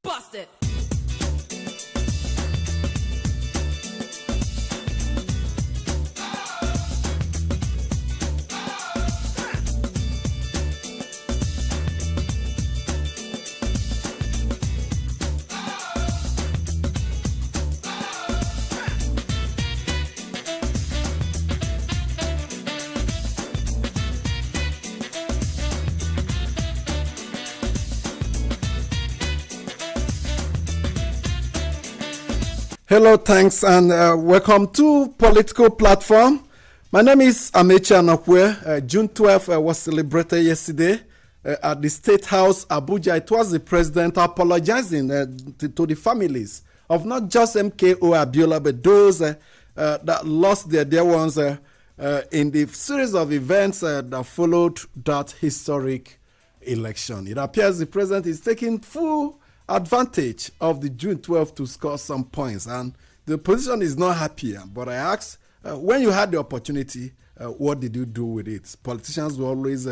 Bust it. Hello, thanks, and welcome to Political Platform. My name is Amechi Anokwe. June 12th was celebrated yesterday at the State House, Abuja. It was the president apologizing to the families of not just MKO Abiola, but those that lost their dear ones in the series of events that followed that historic election. It appears the president is taking full advantage of the June 12th to score some points, and the opposition is not happy. But I asked, when you had the opportunity, what did you do with it? Politicians will always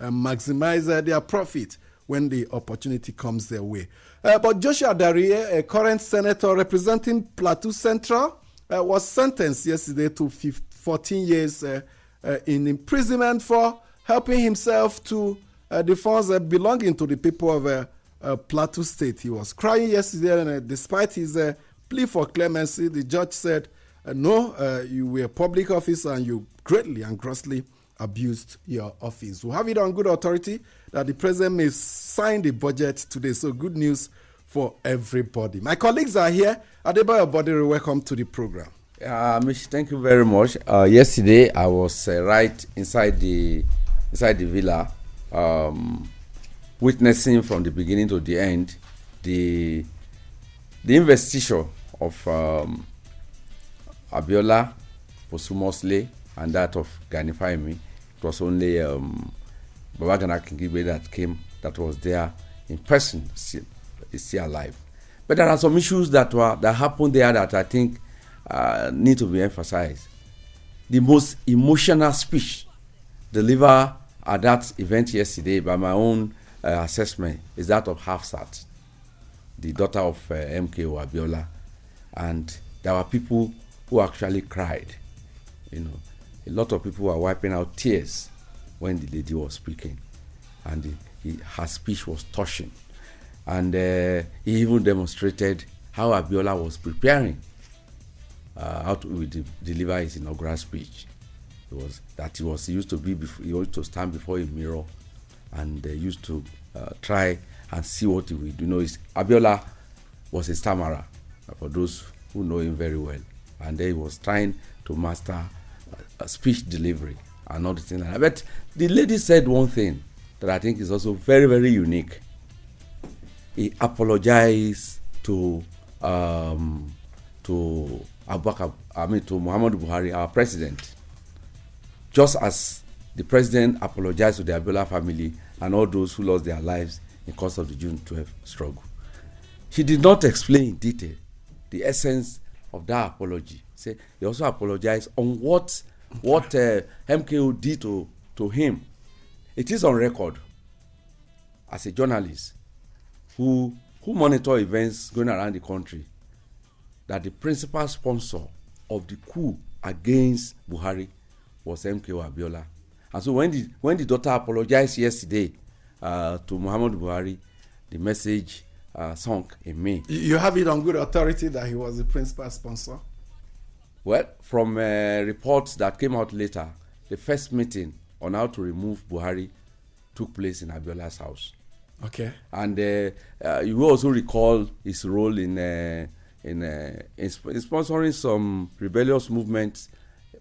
maximize their profit when the opportunity comes their way. But Joshua Darie, a current senator representing Plateau Central, was sentenced yesterday to 14 years in imprisonment for helping himself to the funds belonging to the people of Plateau State. He was crying yesterday, and despite his plea for clemency, the judge said, no, you were a public officer and you greatly and grossly abused your office. We'll have it on good authority that the president may sign the budget today. So good news for everybody. My colleagues are here. Adebayo Bodere, welcome to the program. Mish, thank you very much. Yesterday, I was right inside the villa, witnessing from the beginning to the end the investiture of Abiola posthumously and that of Gani Faimi. It was only Babagana Kingibe that was there in person, is still alive. But there are some issues that happened there that I think need to be emphasized. The most emotional speech delivered at that event yesterday by my own assessment is that of Hafsat, the daughter of MKO Abiola, and there were people who actually cried. You know, a lot of people were wiping out tears when the lady was speaking, and her speech was touching, and he even demonstrated how Abiola was preparing how to deliver his inaugural speech. He used to stand before a mirror and used to try and see what he would do. You know, Abiola was a stammerer, for those who know him very well. And he was trying to master speech delivery and all the things like that. But the lady said one thing that I think is also very, very unique. He apologized to Muhammadu Buhari, our president, just as the president apologized to the Abiola family and all those who lost their lives in course of the June 12th struggle. She did not explain in detail the essence of that apology. He also apologized on what MKO did to him. It is on record as a journalist who monitor events going around the country that the principal sponsor of the coup against Buhari was MKO Abiola. And so when the daughter apologized yesterday to Muhammadu Buhari, the message sunk in me. You have it on good authority that he was the principal sponsor? Well, from reports that came out later, the first meeting on how to remove Buhari took place in Abiola's house. Okay. And you will also recall his role in sponsoring some rebellious movements,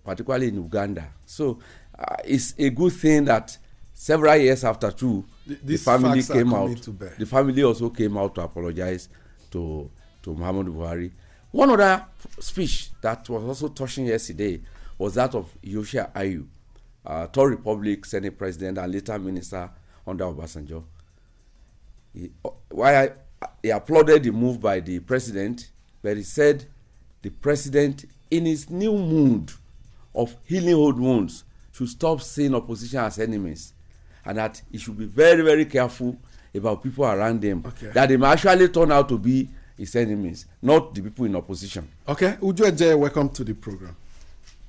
particularly in Uganda. So it's a good thing that several years after the family came out. The family also came out to apologize to Muhammadu Buhari. One other speech that was also touching yesterday was that of Yoshia Ayu, Third Republic Senate President and later Minister under Obasanjo. He applauded the move by the president, but he said the president, in his new mood of healing old wounds, should stop seeing opposition as enemies, and that he should be very, very careful about people around him that they may actually turn out to be his enemies, not the people in opposition. Okay, Uju Ejeye, welcome to the program.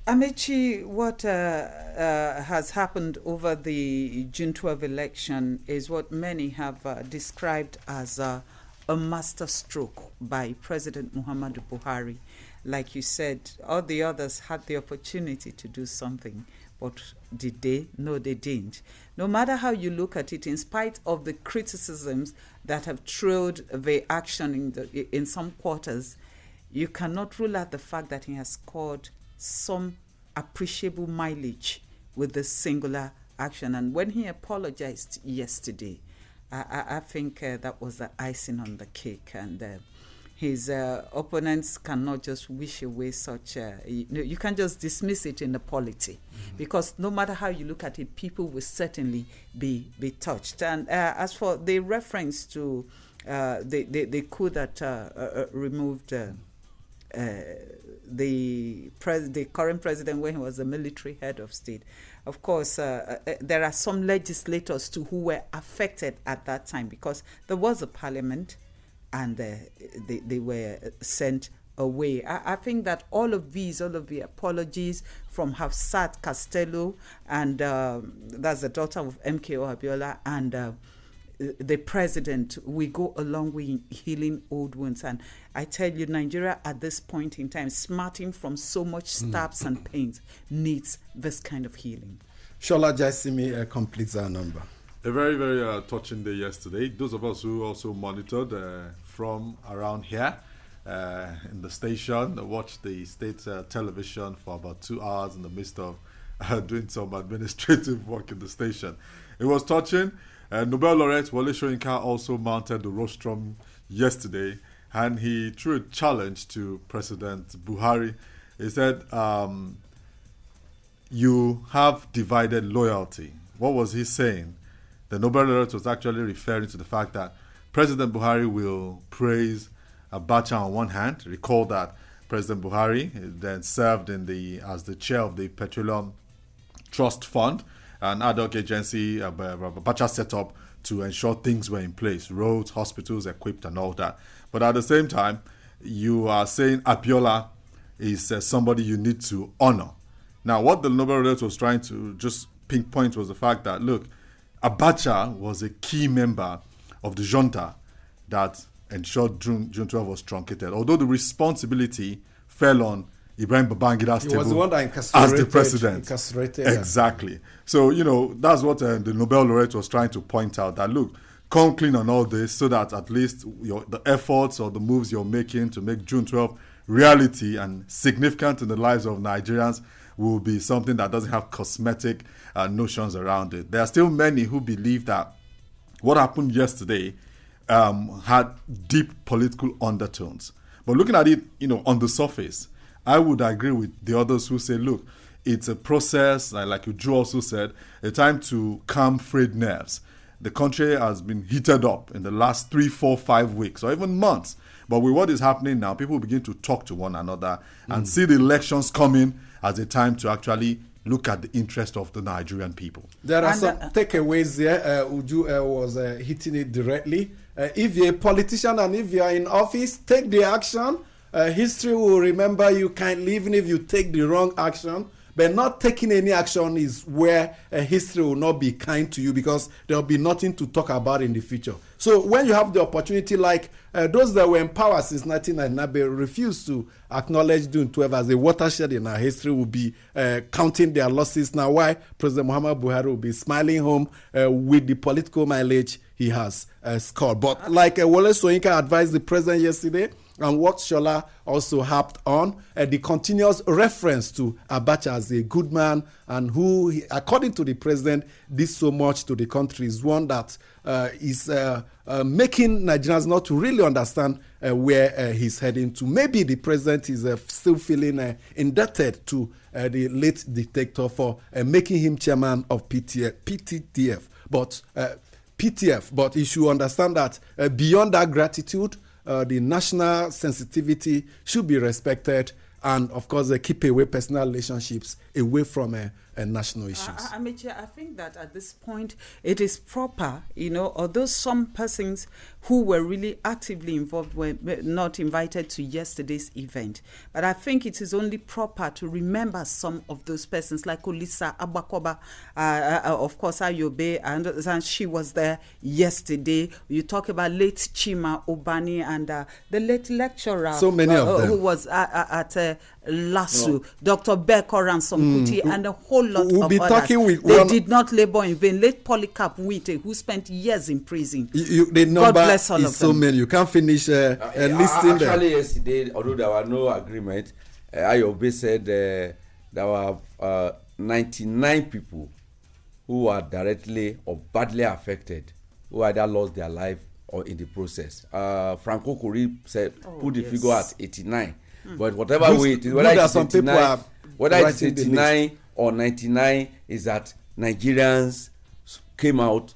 Amechi, what has happened over the June 12 election is what many have described as a master stroke by President Muhammadu Buhari. Like you said, all the others had the opportunity to do something, but did they? No, they didn't. No matter how you look at it, in spite of the criticisms that have trailed the action in some quarters, you cannot rule out the fact that he has scored some appreciable mileage with this singular action. And when he apologized yesterday, I think that was the icing on the cake. And his opponents cannot just wish away such you can't just dismiss it in the polity, because no matter how you look at it, people will certainly be touched. And as for the reference to the coup that removed the current president when he was the military head of state, of course, there are some legislators too who were affected at that time, because there was a parliament and they were sent away. I think that all of the apologies from Hafsat Castello, and that's the daughter of MKO Abiola, and the president, we go a long way in healing old wounds. And I tell you, Nigeria at this point in time, smarting from so much stabs and pains, needs this kind of healing. Shola Jaisimi completes our number. A very, very touching day yesterday. Those of us who also monitored from around here in the station, watched the state television for about 2 hours in the midst of doing some administrative work in the station. It was touching. Nobel laureate Wole Soyinka also mounted the rostrum yesterday, and he threw a challenge to President Buhari. He said, you have divided loyalty. What was he saying? The Nobel laureate was actually referring to the fact that President Buhari will praise Abacha on one hand. Recall that President Buhari then served as the chair of the Petroleum Trust Fund, an ad hoc agency Abacha set up to ensure things were in place, roads, hospitals equipped and all that. But at the same time, you are saying Abiola is somebody you need to honor. Now, what the Nobel laureate was trying to just pinpoint was the fact that, look, Abacha was a key member of the junta that ensured June 12 was truncated, although the responsibility fell on Ibrahim Babangida's table was the one that as the president. Exactly. So, that's what the Nobel laureate was trying to point out, that, look, come clean on all this so that at least the efforts or the moves you're making to make June 12 reality and significant in the lives of Nigerians will be something that doesn't have cosmetic notions around it. There are still many who believe that what happened yesterday had deep political undertones. But looking at it, on the surface, I would agree with the others who say, look, it's a process, like Uju also said, a time to calm frayed nerves. The country has been heated up in the last 3, 4, 5 weeks, or even months. But with what is happening now, people begin to talk to one another and see the elections coming as a time to actually look at the interest of the Nigerian people. There are some takeaways there. Uju was hitting it directly. If you're a politician and if you're in office, take the action. History will remember you kindly, even if you take the wrong action. But not taking any action is where history will not be kind to you, because there will be nothing to talk about in the future. So when you have the opportunity, like those that were in power since 1999 but refused to acknowledge June 12 as a watershed in our history, will be counting their losses now. Why President Muhammadu Buhari will be smiling home with the political mileage he has scored. But like Wole Soyinka advised the president yesterday, and what Shola also harped on, the continuous reference to Abacha as a good man and who, according to the president, did so much to the country, is one that is making Nigerians not to really understand where he's heading to. Maybe the president is still feeling indebted to the late dictator for making him chairman of PTF. But he should understand that beyond that gratitude, the national sensitivity should be respected, and of course keep away personal relationships away from national issues. Amechi, I think that at this point it is proper, although some persons who were really actively involved were not invited to yesterday's event, but I think it is only proper to remember some of those persons, like Olisa Abakoba, of course, Ayobe, and she was there yesterday. You talk about late Chima Obani and the late lecturer, so many of them, who was at LASU, Dr. Bekor and Somputi, and a whole lot we'll of be others. Talking with they did not labor in vain. Late Polycarp Wite, who spent years in prison. The number God bless all is of so them. many. You can't finish listing them. Actually, yesterday, although there were no agreement, Ayobe said there were 99 people who were directly or badly affected, who either lost their life or in the process. Franco Kuri said put the figure at 89. But whatever way it is, whether it's 89 or 99, is that Nigerians came out,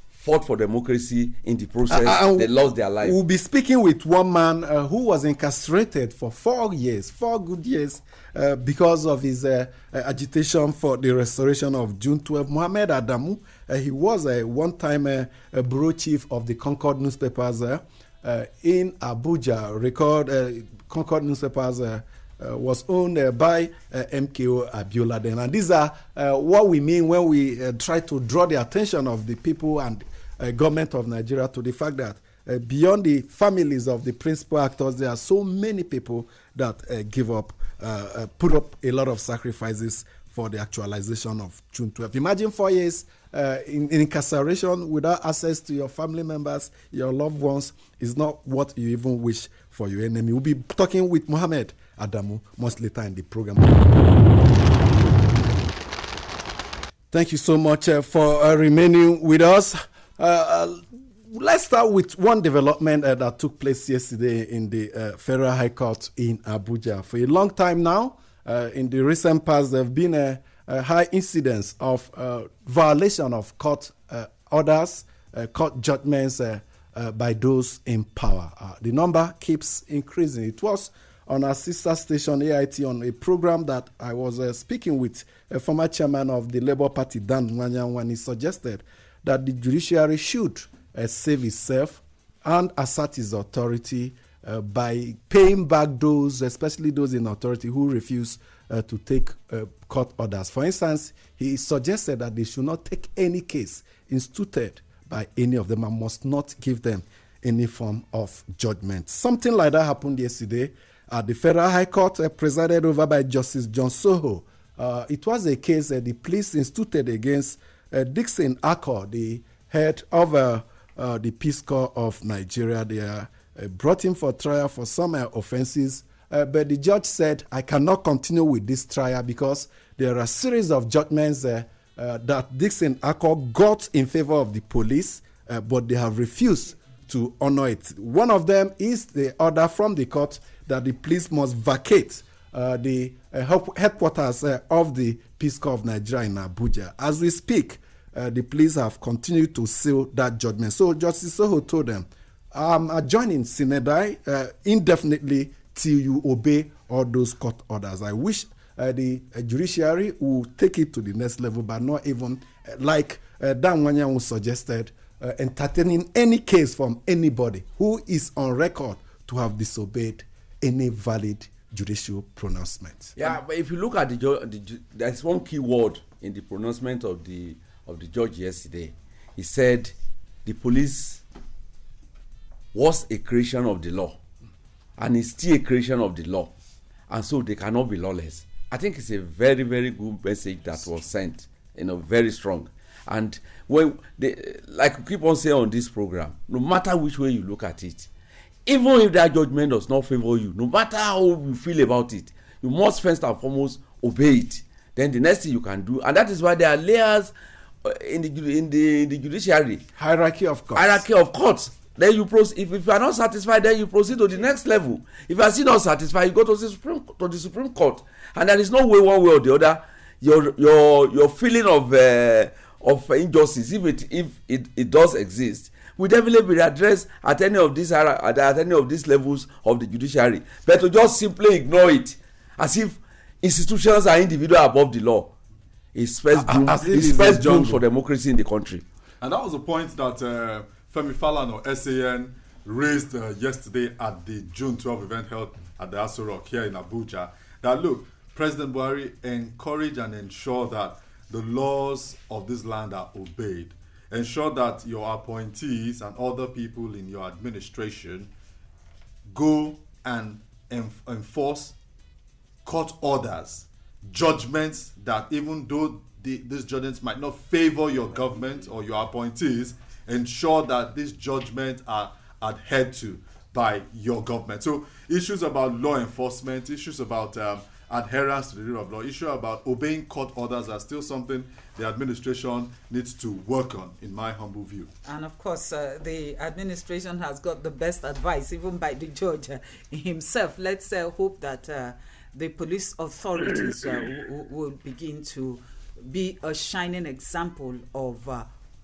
fought for democracy in the process. They lost their life. We'll be speaking with one man who was incarcerated for 4 good years, because of his agitation for the restoration of June 12. Mohammed Adamu, he was a one-time bureau chief of the Concord newspapers in Abuja. Concord newspapers was owned by MKO Abiola then. And these are what we mean when we try to draw the attention of the people and government of Nigeria to the fact that beyond the families of the principal actors, there are so many people that put up a lot of sacrifices for the actualization of June 12. Imagine 4 years in incarceration without access to your family members, your loved ones, is not what you even wish for your enemy. We'll be talking with Mohammed Adamu much later in the program. Thank you so much for remaining with us. Let's start with one development that took place yesterday in the Federal High Court in Abuja. For a long time now, in the recent past, there have been a high incidence of violation of court orders, court judgments by those in power. The number keeps increasing. It was on our sister station AIT on a program that I was speaking with a former chairman of the Labour Party, Dan Nwanyang, when he suggested that the judiciary should save itself and assert its authority by paying back those, especially those in authority, who refuse to take court orders. For instance, he suggested that they should not take any case instituted by any of them and must not give them any form of judgment. Something like that happened yesterday at the Federal High Court, presided over by Justice John Soho. It was a case that the police instituted against Dixon Akor, the head of the Peace Corps of Nigeria. They brought him for trial for some offenses, but the judge said, I cannot continue with this trial because there are a series of judgments that Dixon Akor got in favor of the police, but they have refused to honor it. One of them is the order from the court that the police must vacate the headquarters of the Peace Corps of Nigeria in Abuja. As we speak, the police have continued to seal that judgment. So Justice Soho told them, I'm adjourning Sinedai indefinitely till you obey all those court orders. I wish the judiciary will take it to the next level, but not even like Dan Nwanyang suggested, entertaining any case from anybody who is on record to have disobeyed any valid judicial pronouncement. Yeah, but if you look at there's one key word in the pronouncement of the judge yesterday. He said the police was a creation of the law and is still a creation of the law, and so they cannot be lawless. I think it's a very, very good message that was sent, very strong. And when like we keep on saying on this program, no matter which way you look at it, even if that judgment does not favor you, no matter how you feel about it, you must first and foremost obey it. Then the next thing you can do, and that is why there are layers in the judiciary. Hierarchy of courts. Then you proceed. If you are not satisfied, then you proceed to the next level. If you are still not satisfied, you go to the Supreme Court, and there is no way, one way or the other, your feeling of injustice, if it does exist, will definitely be addressed at any of these levels of the judiciary. But to just simply ignore it as if institutions are individual above the law, It's first doom. as if It's it's first a doom jungle. for democracy in the country. And that was the point that Femi Falana or SAN raised yesterday at the June 12 event held at the Aso Rock here in Abuja. That look, President Buhari encourage and ensure that the laws of this land are obeyed. Ensure that your appointees and other people in your administration go and enforce court orders, judgments that even though these judgments might not favor your government or your appointees, ensure that these judgments are adhered to by your government. So issues about law enforcement, issues about adherence to the rule of law, issue about obeying court orders are still something the administration needs to work on, in my humble view. And of course, the administration has got the best advice, even by the judge himself. Let's hope that the police authorities will begin to be a shining example of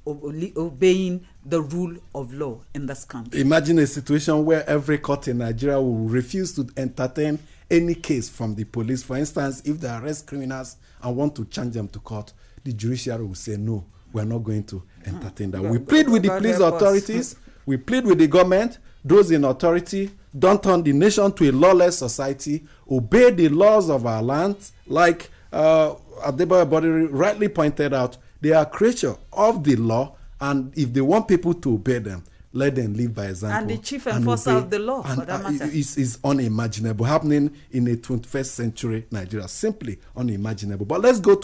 obeying the rule of law in this country. Imagine a situation where every court in Nigeria will refuse to entertain any case from the police. For instance, if they arrest criminals and want to charge them to court, the judiciary will say, no, we're not going to entertain that. We plead with the police authorities, we plead with the government, those in authority, don't turn the nation to a lawless society, obey the laws of our land, like Adeboye Bodiri rightly pointed out. They are creatures of the law, and if they want people to obey them, let them live by example. And the chief enforcer of the law, for that matter. Is unimaginable, happening in a 21st century Nigeria. Simply unimaginable. But let's go back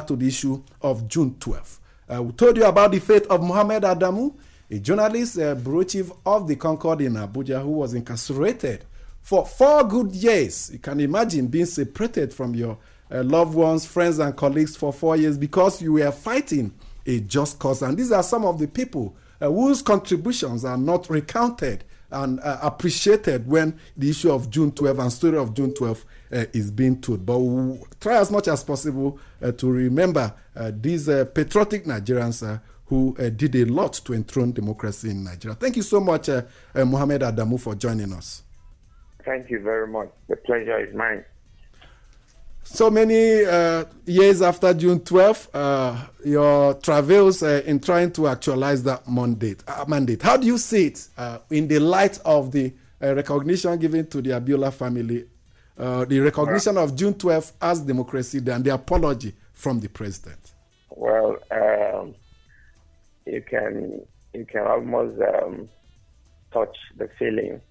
to the issue of June 12th. We told you about the fate of Mohammed Adamu, a journalist, bureau chief of the Concord in Abuja, who was incarcerated for 4 good years. You can imagine being separated from your loved ones, friends, and colleagues for 4 years because you were fighting a just cause. And these are some of the people whose contributions are not recounted and appreciated when the issue of June 12 and story of June 12 is being told. But we'll try as much as possible to remember these patriotic Nigerians who did a lot to enthrone democracy in Nigeria. Thank you so much, Mohammed Adamu, for joining us. Thank you very much. The pleasure is mine. So many years after June 12th, your travels in trying to actualize that mandate. How do you see it in the light of the recognition given to the Abiola family, the recognition of June 12th as Democracy Day, and the apology from the president? Well, you can almost touch the feeling.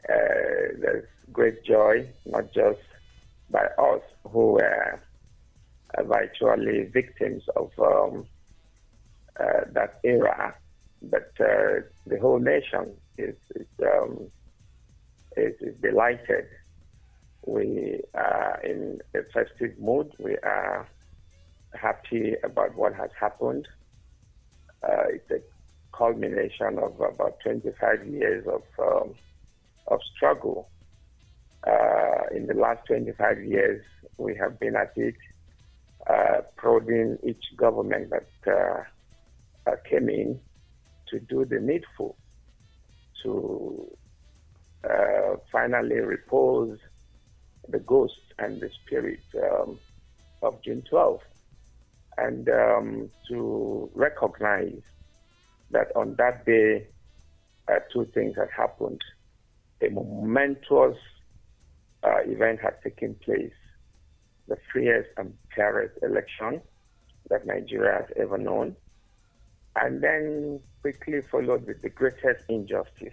There's great joy, not just by us who were virtually victims of that era, but the whole nation is delighted. We are in a festive mood. We are happy about what has happened. It's a culmination of about 25 years of struggle. In the last 25 years, we have been at it, prodding each government that came in to do the needful, to finally repose the ghost and the spirit of June 12, and to recognize that on that day, 2 things had happened. A momentous event had taken place, the freest and fairest election that Nigeria has ever known, and then quickly followed with the greatest injustice,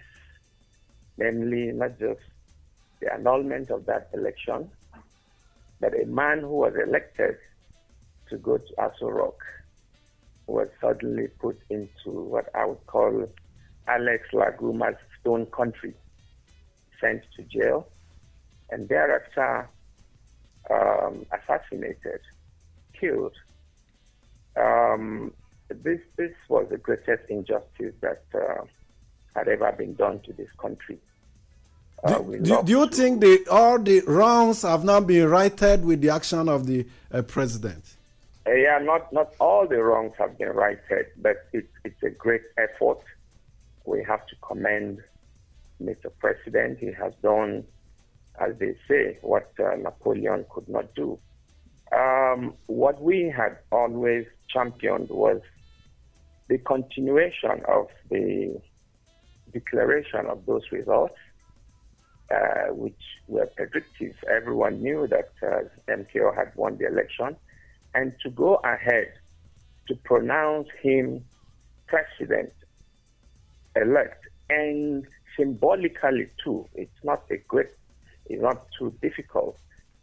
namely not just the annulment of that election, but a man who was elected to go to Aso Rock was suddenly put into what I would call Alex Laguma's stone country, sent to jail, and thereafter assassinated, killed. This was the greatest injustice that had ever been done to this country. Do you think all the wrongs have now been righted with the action of the president? Yeah, not all the wrongs have been righted, but it's a great effort. We have to commend Mr. President. He has done, as they say, what Napoleon could not do. What we had always championed was the continuation of the declaration of those results, which were predictive. Everyone knew that MKO had won the election, and to go ahead to pronounce him president-elect, and symbolically too, it's not too difficult.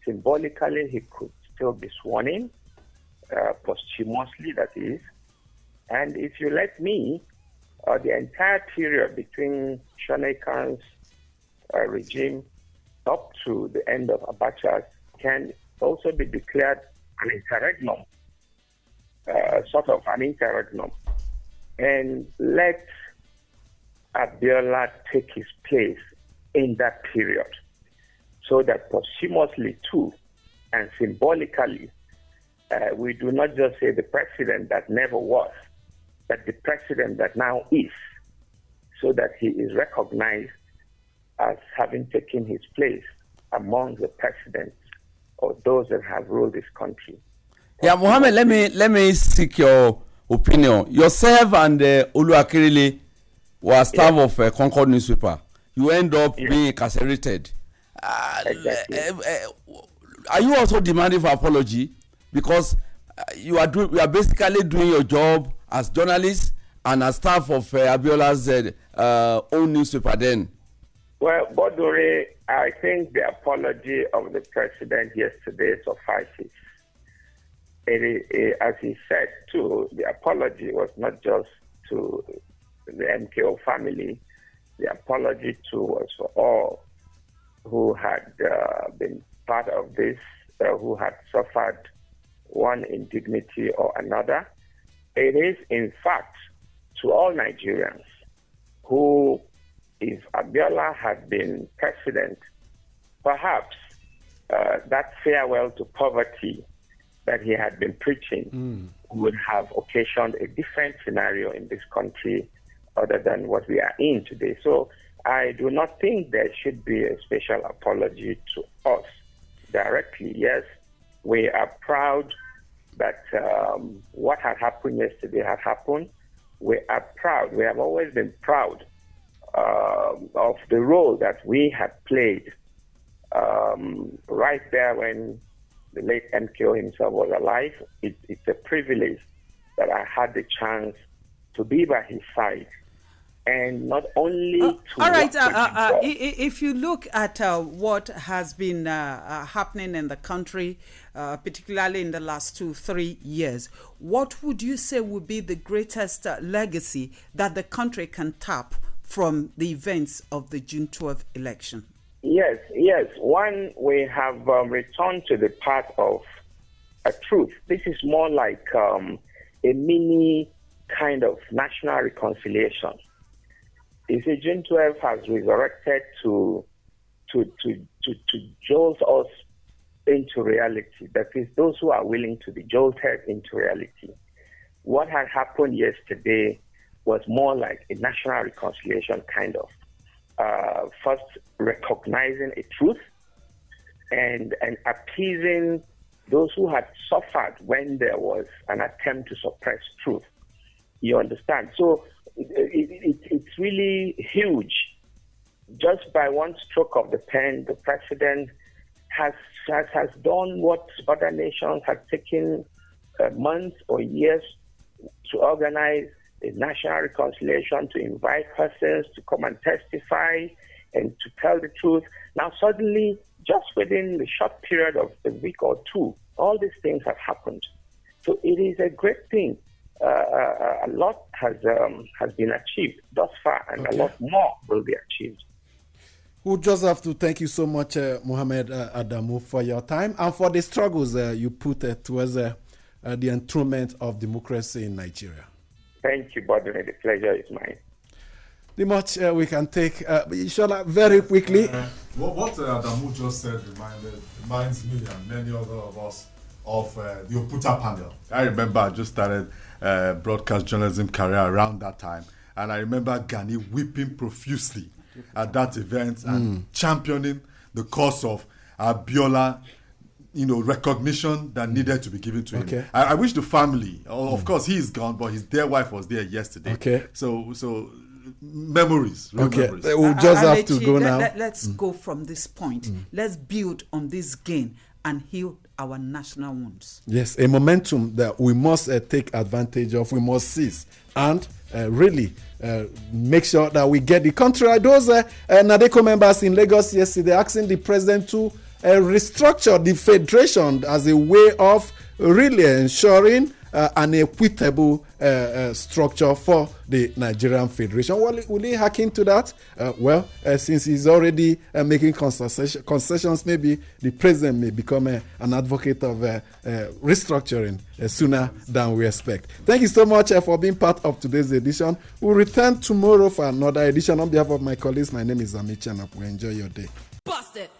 Symbolically, he could still be sworn in, posthumously, that is. And if you let me, the entire period between Shonekan's regime up to the end of Abacha's can also be declared an interregnum, sort of an interregnum. And let Abiola take his place in that period, so that posthumously too, and symbolically, we do not just say the president that never was, but the president that now is, so that he is recognized as having taken his place among the presidents or those that have ruled this country. Yeah, Mohammed, let me seek your opinion. Yourself and Olu Akirile were staff of Concord newspaper. You end up being incarcerated. Exactly. Are you also demanding for apology? Because you are basically doing your job as journalists and as staff of Abiola's own newspaper then. Well, Bodore, I think the apology of the president yesterday suffices. As he said too, the apology was not just to the MKO family. The apology too was for all who had been part of this, who had suffered one indignity or another. It is, in fact, to all Nigerians who, if Abiola had been president, perhaps that farewell to poverty that he had been preaching would have occasioned a different scenario in this country other than what we are in today. So I do not think there should be a special apology to us directly. Yes, we are proud that what had happened yesterday had happened. We are proud. We have always been proud of the role that we had played right there when the late MKO himself was alive. It's a privilege that I had the chance to be by his side. And not only to... All right, if you look at what has been happening in the country, particularly in the last 2-3 years, what would you say would be the greatest legacy that the country can tap from the events of the June 12th election? Yes. One, we have returned to the path of a truth. This is more like a mini kind of national reconciliation. You see, June 12 has resurrected to jolt us into reality. That is, those who are willing to be jolted into reality. What had happened yesterday was more like a national reconciliation kind of. First, recognizing a truth and appeasing those who had suffered when there was an attempt to suppress truth. You understand? So it's really huge. Just by one stroke of the pen, the president has done what other nations have taken months or years to organize a national reconciliation, to invite persons to come and testify and to tell the truth. Now suddenly, just within the short period of a week or two, all these things have happened. So it is a great thing. A lot has been achieved thus far, and a lot more will be achieved. We'll just have to thank you so much, Mohammed Adamu, for your time and for the struggles you put towards the enthronement of democracy in Nigeria. Thank you, Bodine. The pleasure is mine. The much we can take, Ishola, very quickly. What Adamu just said reminds me and many other of us of the Oputa panel. I remember I just started broadcast journalism career around that time, and I remember Gani weeping profusely at that event and championing the cause of Abiola recognition that needed to be given to Okay. him. I wish the family, of course, he is gone, but his dear wife was there yesterday. Okay. So memories, real Okay, memories. we'll just have to go now. Let's go from this point. Let's build on this gain and heal our national wounds. Yes, a momentum that we must take advantage of, we must seize, and really make sure that we get the country right. Those NADECO members in Lagos yesterday asking the president to restructure the federation as a way of really ensuring an equitable structure for the Nigerian Federation. Will he hack into that? Since he's already making concessions, maybe the president may become an advocate of restructuring sooner than we expect. Thank you so much for being part of today's edition. We'll return tomorrow for another edition. On behalf of my colleagues, my name is Amici Anapwe. Enjoy your day. Bust it.